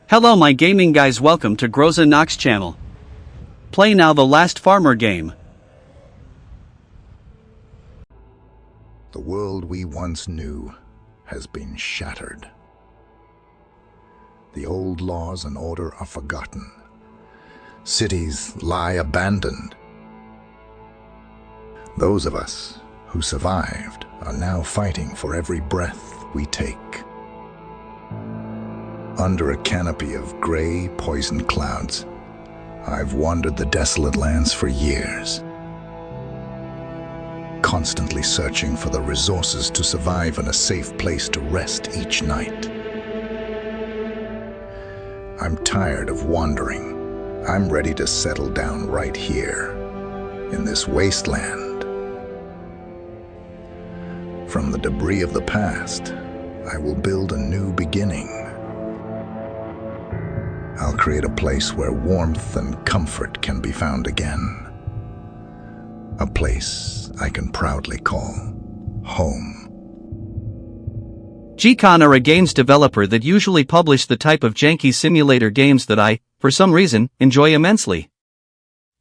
Hello my gaming guys, welcome to Groza Nox channel. Play now the Last Farmer game. The world we once knew has been shattered. The old laws and order are forgotten. Cities lie abandoned. Those of us who survived are now fighting for every breath we take. Under a canopy of gray, poison clouds, I've wandered the desolate lands for years, constantly searching for the resources to survive and a safe place to rest each night. I'm tired of wandering. I'm ready to settle down right here, in this wasteland. From the debris of the past, I will build a new beginning. I'll create a place where warmth and comfort can be found again. A place I can proudly call home. Gcon are a games developer that usually publish the type of janky simulator games that I, for some reason, enjoy immensely.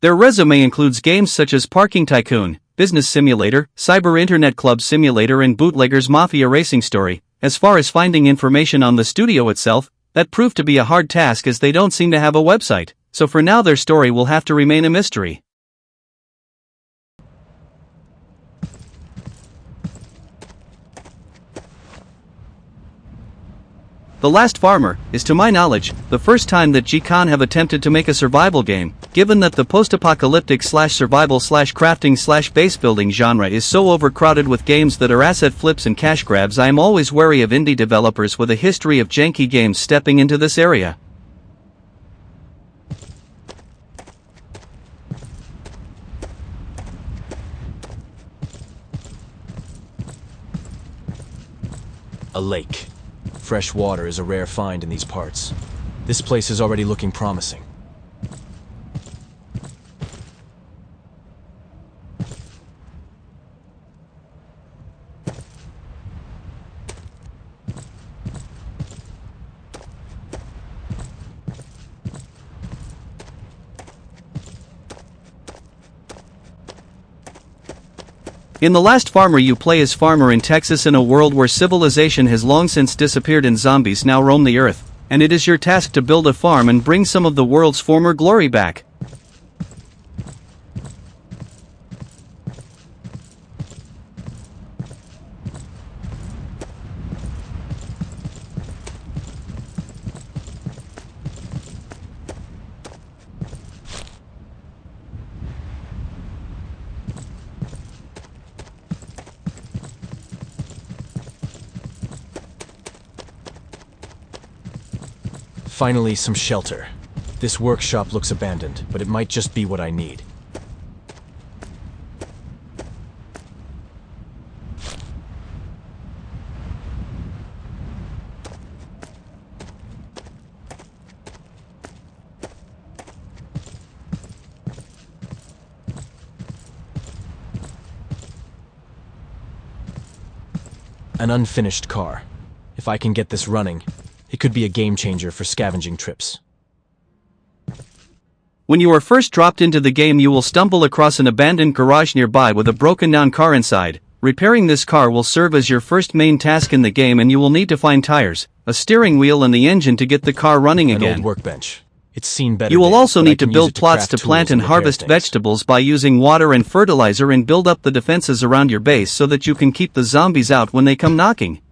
Their resume includes games such as Parking Tycoon, Business Simulator, Cyber Internet Club Simulator and Bootlegger's Mafia Racing Story. As far as finding information on the studio itself, that proved to be a hard task as they don't seem to have a website, so for now their story will have to remain a mystery. The Last Farmer is, to my knowledge, the first time that Gcon have attempted to make a survival game, given that the post-apocalyptic /survival/crafting/base building genre is so overcrowded with games that are asset flips and cash grabs. I am always wary of indie developers with a history of janky games stepping into this area. A lake. Fresh water is a rare find in these parts. This place is already looking promising. In The Last Farmer you play as farmer in Texas in a world where civilization has long since disappeared and zombies now roam the earth, and it is your task to build a farm and bring some of the world's former glory back. Finally, some shelter. This workshop looks abandoned, but it might just be what I need. An unfinished car. If I can get this running, it could be a game changer for scavenging trips. When you are first dropped into the game you will stumble across an abandoned garage nearby with a broken down car inside. Repairing this car will serve as your first main task in the game and you will need to find tires, a steering wheel and the engine to get the car running again. An old workbench. It's seen better You will days, also but I need to can use build it plots to craft plant tools and repair harvest things. vegetables by using water and fertilizer and build up the defenses around your base so that you can keep the zombies out when they come knocking.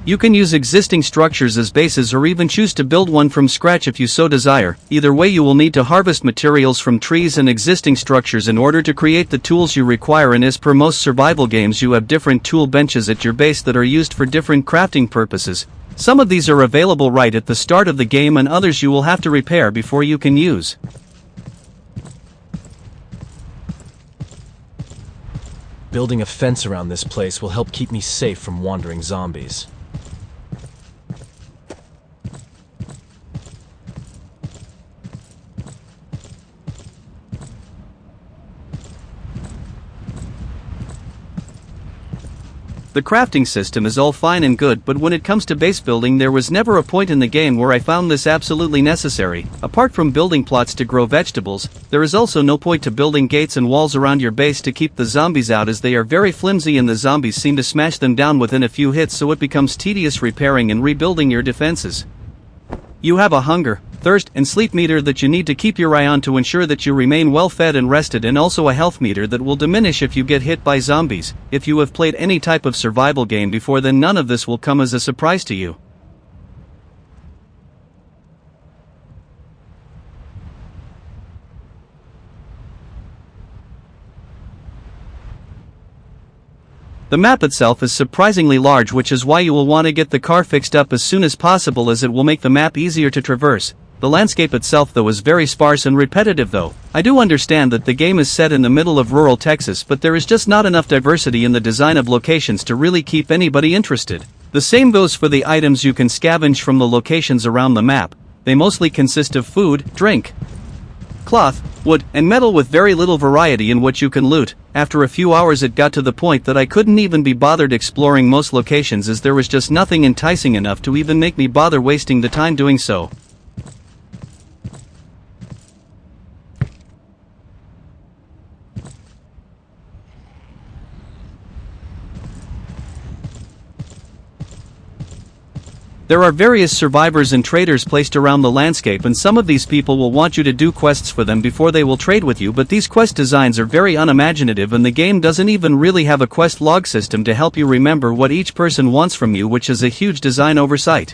You can use existing structures as bases or even choose to build one from scratch if you so desire. Either way, you will need to harvest materials from trees and existing structures in order to create the tools you require, and as per most survival games, you have different tool benches at your base that are used for different crafting purposes. Some of these are available right at the start of the game and others you will have to repair before you can use. Building a fence around this place will help keep me safe from wandering zombies. The crafting system is all fine and good, but when it comes to base building, there was never a point in the game where I found this absolutely necessary. Apart from building plots to grow vegetables, there is also no point to building gates and walls around your base to keep the zombies out, as they are very flimsy and the zombies seem to smash them down within a few hits, so it becomes tedious repairing and rebuilding your defenses. You have a hunger, thirst, and sleep meter that you need to keep your eye on to ensure that you remain well fed and rested, and also a health meter that will diminish if you get hit by zombies. If you have played any type of survival game before, then none of this will come as a surprise to you. The map itself is surprisingly large, which is why you will want to get the car fixed up as soon as possible, as it will make the map easier to traverse. The landscape itself though is very sparse and repetitive though. I do understand that the game is set in the middle of rural Texas, but there is just not enough diversity in the design of locations to really keep anybody interested. The same goes for the items you can scavenge from the locations around the map. They mostly consist of food, drink, cloth, wood, and metal, with very little variety in what you can loot. After a few hours it got to the point that I couldn't even be bothered exploring most locations, as there was just nothing enticing enough to even make me bother wasting the time doing so. There are various survivors and traders placed around the landscape, and some of these people will want you to do quests for them before they will trade with you, but these quest designs are very unimaginative, and the game doesn't even really have a quest log system to help you remember what each person wants from you, which is a huge design oversight.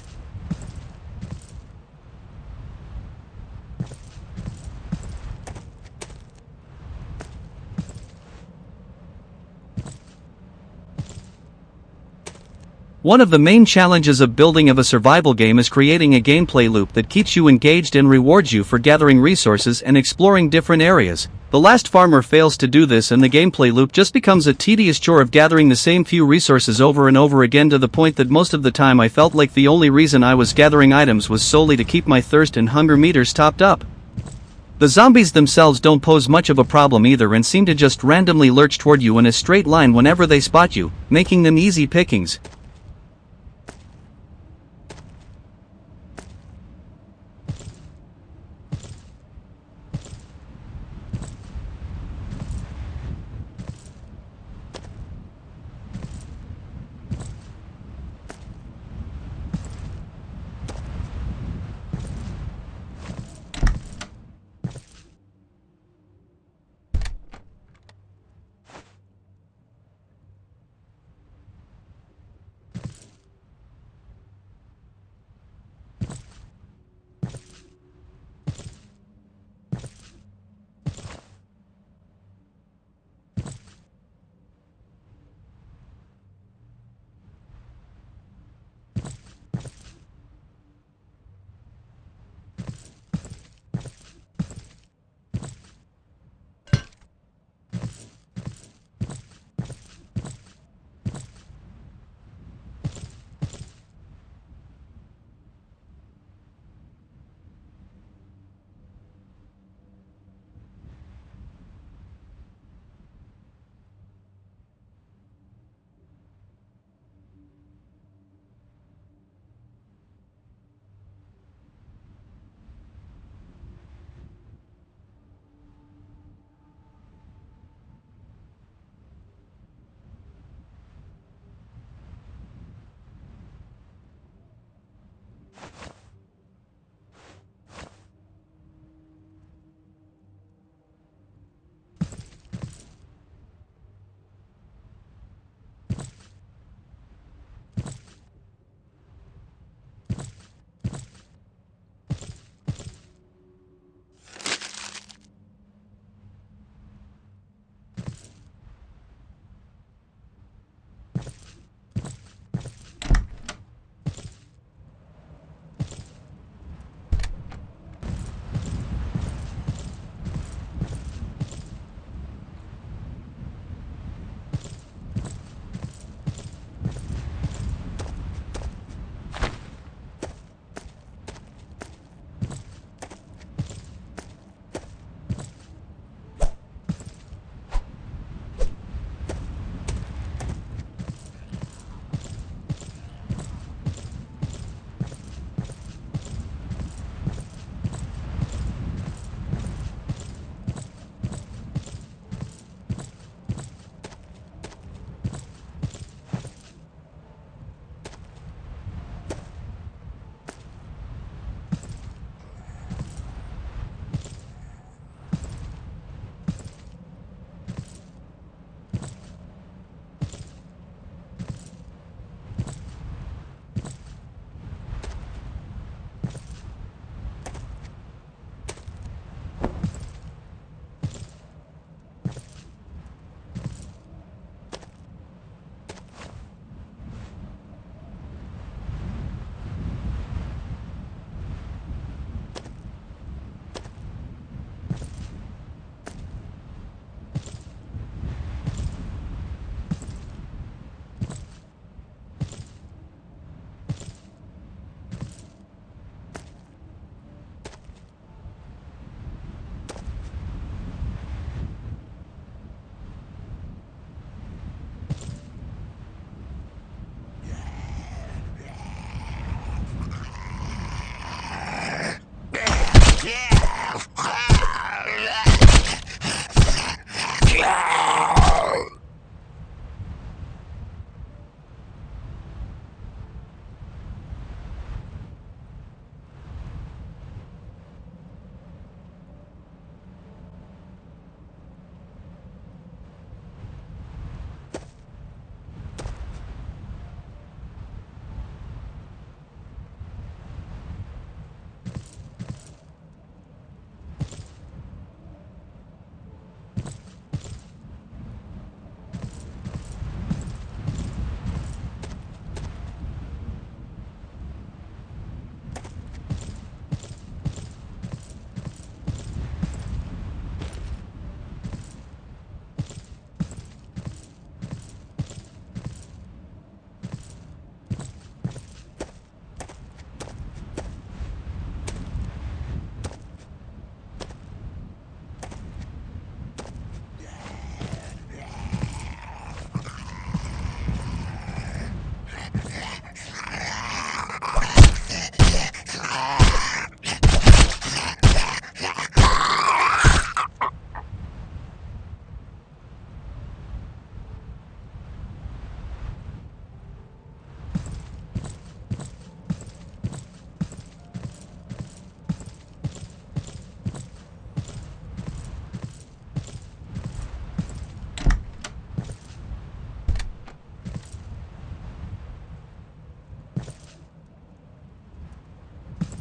One of the main challenges of building of a survival game is creating a gameplay loop that keeps you engaged and rewards you for gathering resources and exploring different areas. The Last Farmer fails to do this, and the gameplay loop just becomes a tedious chore of gathering the same few resources over and over again, to the point that most of the time I felt like the only reason I was gathering items was solely to keep my thirst and hunger meters topped up. The zombies themselves don't pose much of a problem either, and seem to just randomly lurch toward you in a straight line whenever they spot you, making them easy pickings.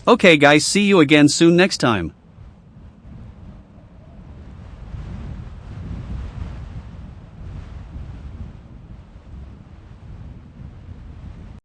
Okay guys, see you again soon next time.